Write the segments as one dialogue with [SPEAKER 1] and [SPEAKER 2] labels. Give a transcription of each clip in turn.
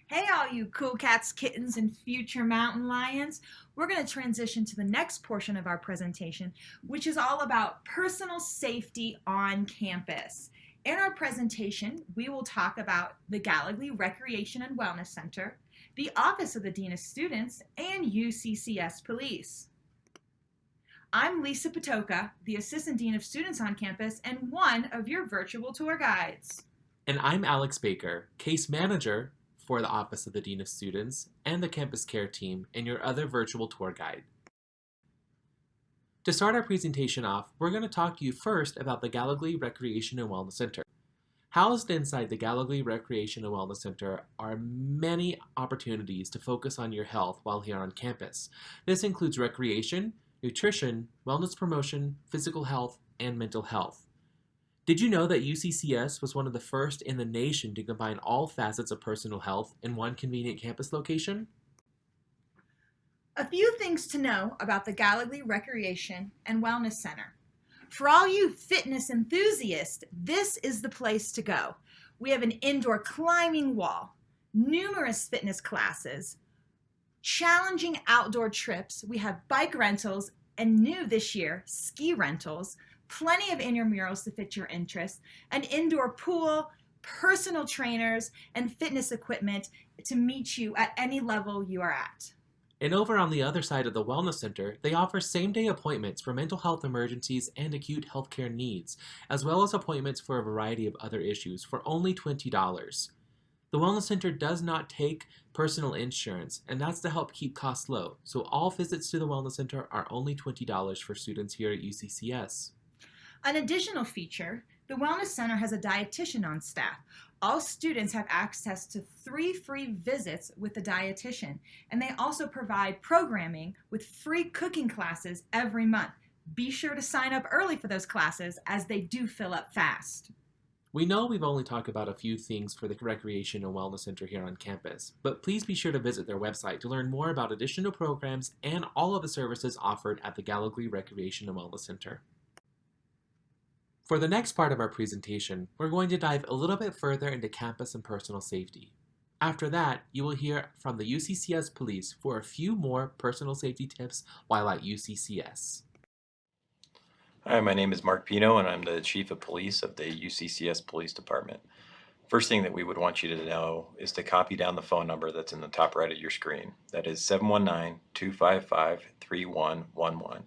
[SPEAKER 1] Hey, all you cool cats, kittens, and future mountain lions. We're going to transition to the next portion of our presentation, which is all about personal safety on campus. In our presentation, we will talk about the Gallagly Recreation and Wellness Center, the Office of the Dean of Students, and UCCS Police. I'm Lisa Patoka, the Assistant Dean of Students on campus and one of your virtual tour guides.
[SPEAKER 2] And I'm Alex Baker, Case Manager for the Office of the Dean of Students and the Campus Care Team, and your other virtual tour guide. To start our presentation off, we're going to talk to you first about the Gallagly Recreation and Wellness Center. Housed inside the Gallagly Recreation and Wellness Center are many opportunities to focus on your health while here on campus. This includes recreation, nutrition, wellness promotion, physical health, and mental health. Did you know that UCCS was one of the first in the nation to combine all facets of personal health in one convenient campus location?
[SPEAKER 1] A few things to know about the Gallagly Recreation and Wellness Center. For all you fitness enthusiasts, this is the place to go. We have an indoor climbing wall, numerous fitness classes, challenging outdoor trips. We have bike rentals, and new this year, ski rentals, plenty of intramurals to fit your interests, an indoor pool, personal trainers, and fitness equipment to meet you at any level you are at.
[SPEAKER 2] And over on the other side of the Wellness Center, they offer same-day appointments for mental health emergencies and acute healthcare needs, as well as appointments for a variety of other issues for only $20. The Wellness Center does not take personal insurance, and that's to help keep costs low, so all visits to the Wellness Center are only $20 for students here at UCCS.
[SPEAKER 1] An additional feature, the Wellness Center has a dietitian on staff. All students have access to 3 free visits with the dietitian, and they also provide programming with free cooking classes every month. Be sure to sign up early for those classes as they do fill up fast.
[SPEAKER 2] We know we've only talked about a few things for the Recreation and Wellness Center here on campus, but please be sure to visit their website to learn more about additional programs and all of the services offered at the Gallagly Recreation and Wellness Center. For the next part of our presentation, we're going to dive a little bit further into campus and personal safety. After that, you will hear from the UCCS Police for a few more personal safety tips while at UCCS.
[SPEAKER 3] Hi, my name is Mark Pino, and I'm the Chief of Police of the UCCS Police Department. First thing that we would want you to know is to copy down the phone number that's in the top right of your screen. That is 719-255-3111.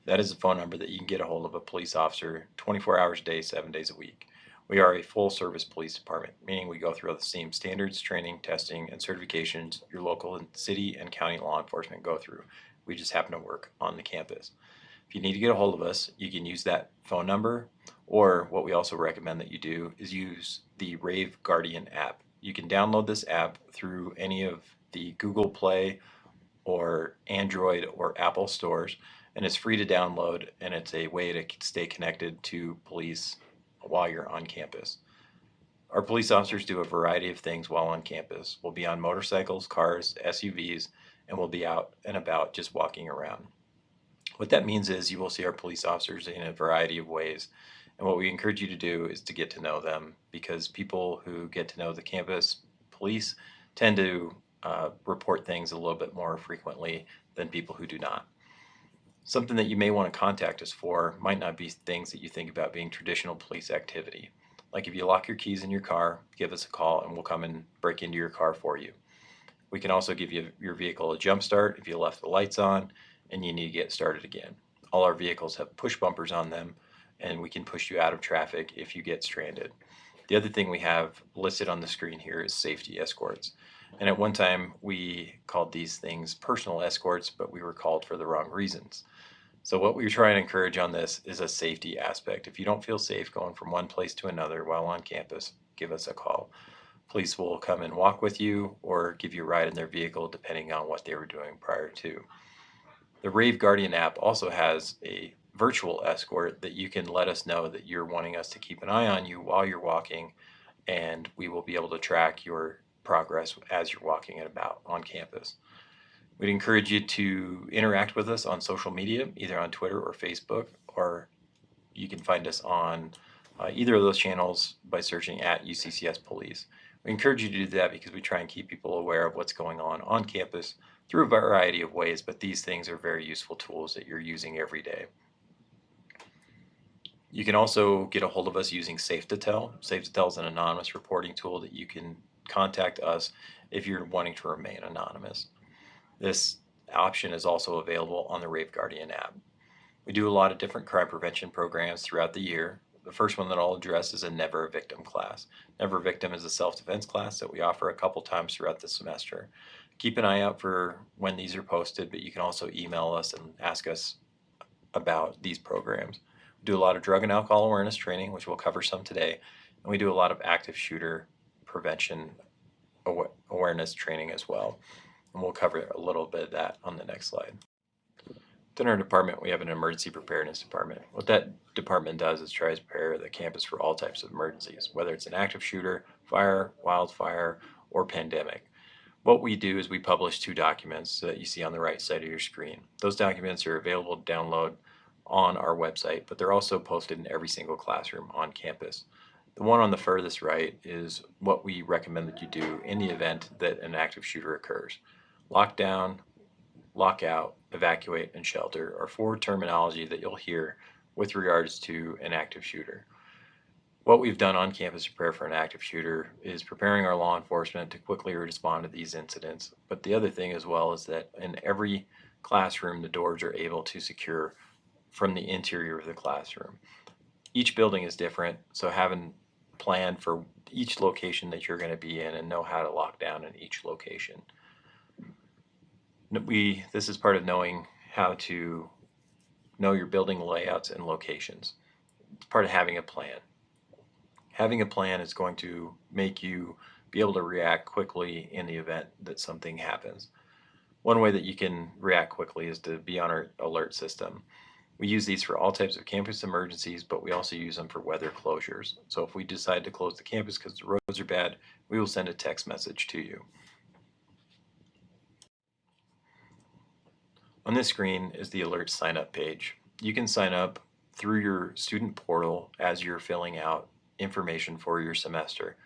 [SPEAKER 3] That is a phone number that you can get a hold of a police officer 24 hours a day, 7 days a week. We are a full-service police department, meaning we go through all the same standards, training, testing, and certifications your local and city and county law enforcement go through. We just happen to work on the campus. If you need to get a hold of us, you can use that phone number, or what we also recommend that you do is use the Rave Guardian app. You can download this app through any of the Google Play or Android or Apple stores, and it's free to download, and it's a way to stay connected to police while you're on campus. Our police officers do a variety of things while on campus. We'll be on motorcycles, cars, SUVs, and we'll be out and about just walking around. What that means is you will see our police officers in a variety of ways. And what we encourage you to do is to get to know them, because people who get to know the campus police tend to report things a little bit more frequently than people who do not. Something that you may want to contact us for might not be things that you think about being traditional police activity. Like if you lock your keys in your car, give us a call and we'll come and break into your car for you. We can also give you your vehicle a jump start if you left the lights on and you need to get started again. All our vehicles have push bumpers on them, and we can push you out of traffic if you get stranded. The other thing we have listed on the screen here is safety escorts. And at one time we called these things personal escorts, but we were called for the wrong reasons. So what we try and encourage on this is a safety aspect. If you don't feel safe going from one place to another while on campus, give us a call. Police will come and walk with you or give you a ride in their vehicle depending on what they were doing prior to. The Rave Guardian app also has a virtual escort that you can let us know that you're wanting us to keep an eye on you while you're walking, and we will be able to track your progress as you're walking and about on campus. We'd encourage you to interact with us on social media, either on Twitter or Facebook, or you can find us on either of those channels by searching at UCCS Police. We encourage you to do that because we try and keep people aware of what's going on campus through a variety of ways, but these things are very useful tools that you're using every day. You can also get a hold of us using Safe to Tell. Safe to Tell is an anonymous reporting tool that you can contact us if you're wanting to remain anonymous. This option is also available on the Rave Guardian app. We do a lot of different crime prevention programs throughout the year. The first one that I'll address is a Never a Victim class. Never a Victim is a self-defense class that we offer a couple times throughout the semester. Keep an eye out for when these are posted, but you can also email us and ask us about these programs. We do a lot of drug and alcohol awareness training, which we'll cover some today, and we do a lot of active shooter prevention awareness training as well. And we'll cover a little bit of that on the next slide. Within our department, we have an emergency preparedness department. What that department does is tries to prepare the campus for all types of emergencies, whether it's an active shooter, fire, wildfire, or pandemic. What we do is we publish 2 documents that you see on the right side of your screen. Those documents are available to download on our website, but they're also posted in every single classroom on campus. The one on the furthest right is what we recommend that you do in the event that an active shooter occurs. Lockdown, lockout, evacuate, and shelter are 4 terminology that you'll hear with regards to an active shooter. What we've done on campus to prepare for an active shooter is preparing our law enforcement to quickly respond to these incidents. But the other thing as well is that in every classroom, the doors are able to secure from the interior of the classroom. Each building is different, so having a plan for each location that you're going to be in and know how to lock down in each location. This is part of knowing how to know your building layouts and locations. It's part of having a plan. Having a plan is going to make you be able to react quickly in the event that something happens. One way that you can react quickly is to be on our alert system. We use these for all types of campus emergencies, but we also use them for weather closures. So if we decide to close the campus because the roads are bad, we will send a text message to you. On this screen is the alert sign up page. You can sign up through your student portal as you're filling out information for your semester.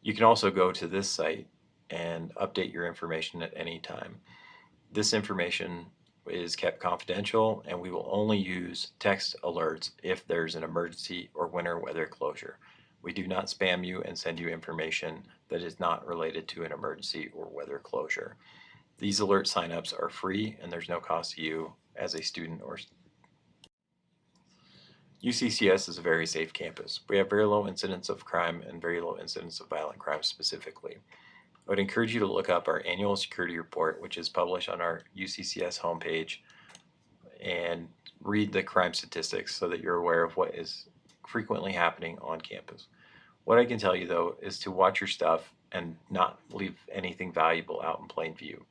[SPEAKER 3] You can also go to this site and update your information at any time. This information is kept confidential, and we will only use text alerts if there's an emergency or winter weather closure. We do not spam you and send you information that is not related to an emergency or weather closure. These alert signups are free, and there's no cost to you as a student or UCCS is a very safe campus. We have very low incidence of crime and very low incidence of violent crime specifically. I would encourage you to look up our annual security report, which is published on our UCCS homepage, and read the crime statistics so that you're aware of what is frequently happening on campus. What I can tell you though is to watch your stuff and not leave anything valuable out in plain view.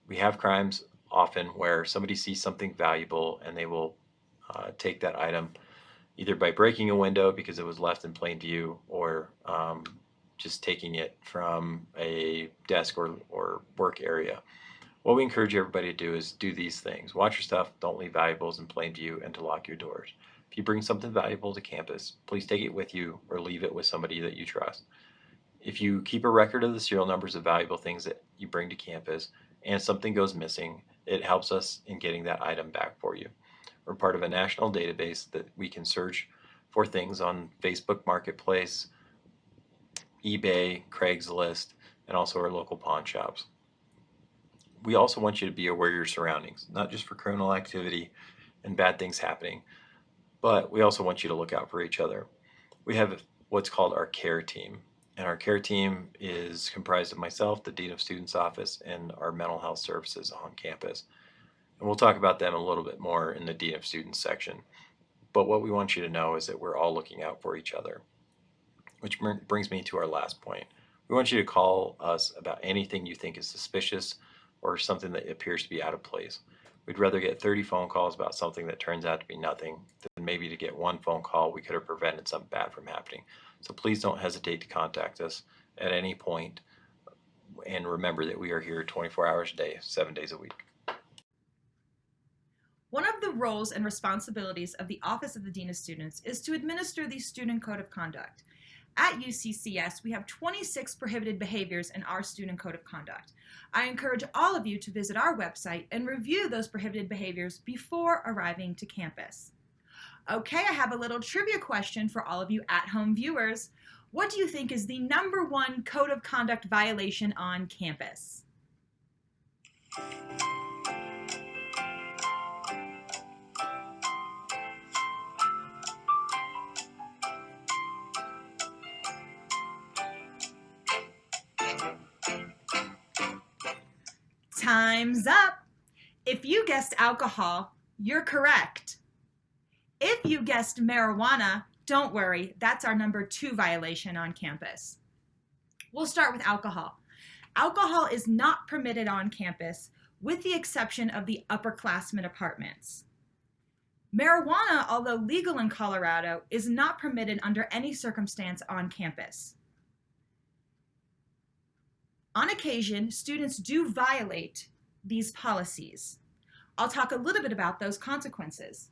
[SPEAKER 3] We have crimes often where somebody sees something valuable and they will take that item either by breaking a window because it was left in plain view, or just taking it from a desk or work area. What we encourage everybody to do is do these things. Watch your stuff, don't leave valuables in plain view, and to lock your doors. If you bring something valuable to campus, please take it with you or leave it with somebody that you trust. If you keep a record of the serial numbers of valuable things that you bring to campus and something goes missing, it helps us in getting that item back for you. We're part of a national database that we can search for things on Facebook Marketplace, eBay, Craigslist, and also our local pawn shops. We also want you to be aware of your surroundings, not just for criminal activity and bad things happening, but we also want you to look out for each other. We have what's called our care team, and our care team is comprised of myself, the Dean of Students Office, and our mental health services on campus. And we'll talk about them a little bit more in the Dean of Students section. But what we want you to know is that we're all looking out for each other, which brings me to our last point. We want you to call us about anything you think is suspicious or something that appears to be out of place. We'd rather get 30 phone calls about something that turns out to be nothing than maybe to get one phone call we could have prevented something bad from happening. So please don't hesitate to contact us at any point. And remember that we are here 24 hours a day, 7 days a week.
[SPEAKER 1] One of the roles and responsibilities of the Office of the Dean of Students is to administer the Student Code of Conduct. At UCCS, we have 26 prohibited behaviors in our student code of conduct. I encourage all of you to visit our website and review those prohibited behaviors before arriving to campus. Okay, I have a little trivia question for all of you at-home viewers. What do you think is the #1 code of conduct violation on campus? Time's up. If you guessed alcohol, you're correct. If you guessed marijuana, don't worry, that's our #2 violation on campus. We'll start with alcohol. Alcohol is not permitted on campus, with the exception of the upperclassmen apartments. Marijuana, although legal in Colorado, is not permitted under any circumstance on campus. On occasion, students do violate these policies. I'll talk a little bit about those consequences.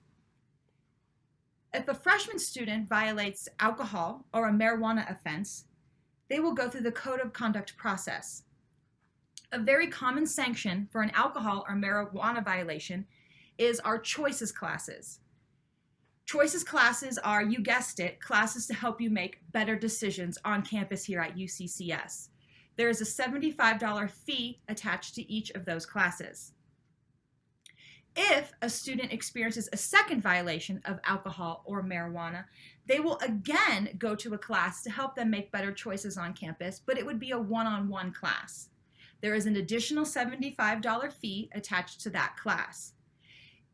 [SPEAKER 1] If a freshman student violates alcohol or a marijuana offense, they will go through the code of conduct process. A very common sanction for an alcohol or marijuana violation is our choices classes. Choices classes are, you guessed it, classes to help you make better decisions on campus here at UCCS. There is a $75 fee attached to each of those classes. If a student experiences a second violation of alcohol or marijuana, they will again go to a class to help them make better choices on campus, but it would be a one-on-one class. There is an additional $75 fee attached to that class.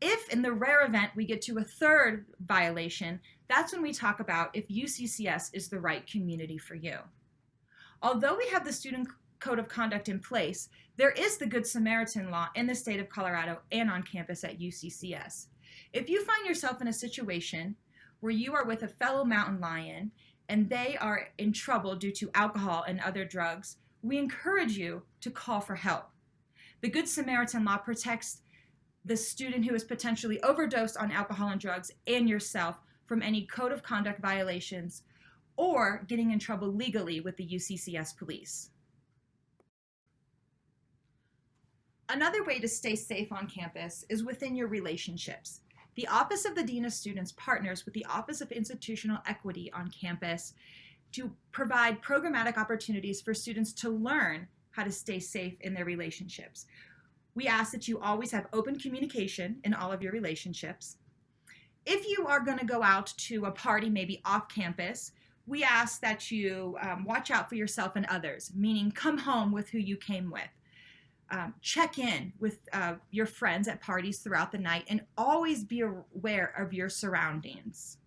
[SPEAKER 1] If in the rare event we get to a third violation, that's when we talk about if UCCS is the right community for you. Although we have the student code of conduct in place, there is the Good Samaritan law in the state of Colorado and on campus at UCCS. If you find yourself in a situation where you are with a fellow mountain lion and they are in trouble due to alcohol and other drugs, we encourage you to call for help. The Good Samaritan law protects the student who is potentially overdosed on alcohol and drugs and yourself from any code of conduct violations or getting in trouble legally with the UCCS police. Another way to stay safe on campus is within your relationships. The Office of the Dean of Students partners with the Office of Institutional Equity on campus to provide programmatic opportunities for students to learn how to stay safe in their relationships. We ask that you always have open communication in all of your relationships. If you are going to go out to a party, maybe off campus, we ask that you watch out for yourself and others, meaning come home with who you came with. Check in with your friends at parties throughout the night and always be aware of your surroundings.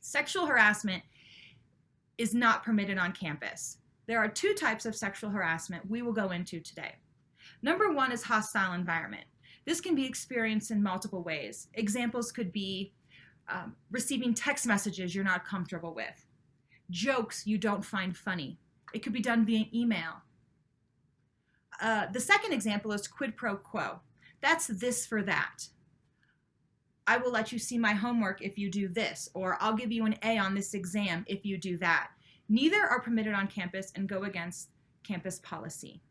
[SPEAKER 1] Sexual harassment is not permitted on campus. There are 2 types of sexual harassment we will go into today. #1 is hostile environment. This can be experienced in multiple ways. Examples could be receiving text messages you're not comfortable with, jokes you don't find funny. It could be done via email. The second example is quid pro quo. That's this for that. I will let you see my homework if you do this, or I'll give you an A on this exam if you do that. Neither are permitted on campus and go against campus policy.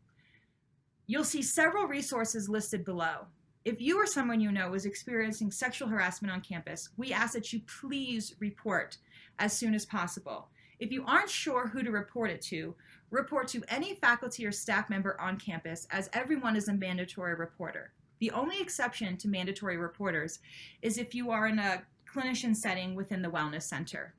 [SPEAKER 1] You'll see several resources listed below. If you or someone you know is experiencing sexual harassment on campus, we ask that you please report as soon as possible. If you aren't sure who to report to any faculty or staff member on campus, as everyone is a mandatory reporter. The only exception to mandatory reporters is if you are in a clinician setting within the wellness center.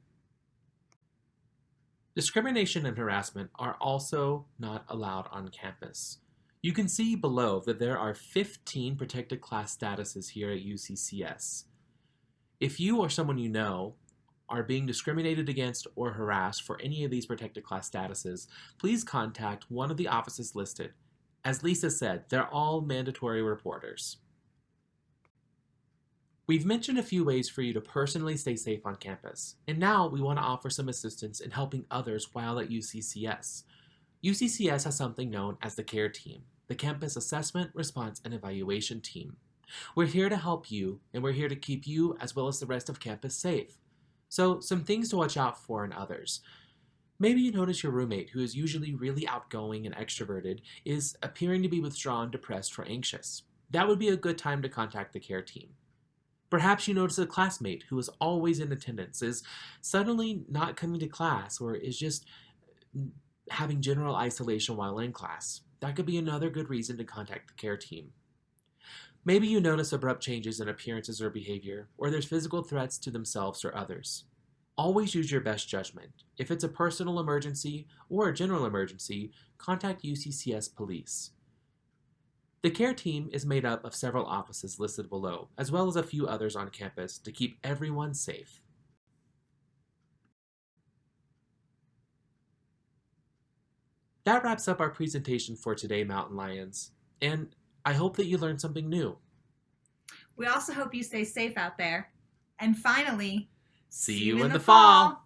[SPEAKER 2] Discrimination and harassment are also not allowed on campus. You can see below that there are 15 protected class statuses here at UCCS. If you or someone you know are being discriminated against or harassed for any of these protected class statuses, please contact one of the offices listed. As Lisa said, they're all mandatory reporters. We've mentioned a few ways for you to personally stay safe on campus, and now we want to offer some assistance in helping others while at UCCS. UCCS has something known as the CARE team, the Campus Assessment, Response, and Evaluation team. We're here to help you, and we're here to keep you as well as the rest of campus safe. So, some things to watch out for in others. Maybe you notice your roommate, who is usually really outgoing and extroverted, is appearing to be withdrawn, depressed, or anxious. That would be a good time to contact the care team. Perhaps you notice a classmate who is always in attendance is suddenly not coming to class or is just having general isolation while in class. That could be another good reason to contact the care team. Maybe you notice abrupt changes in appearances or behavior, or there's physical threats to themselves or others. Always use your best judgment. If it's a personal emergency or a general emergency, contact UCCS police. The care team is made up of several offices listed below, as well as a few others on campus to keep everyone safe. That wraps up our presentation for today, Mountain Lions, and I hope that you learned something new.
[SPEAKER 1] We also hope you stay safe out there. And finally,
[SPEAKER 2] See you in the fall!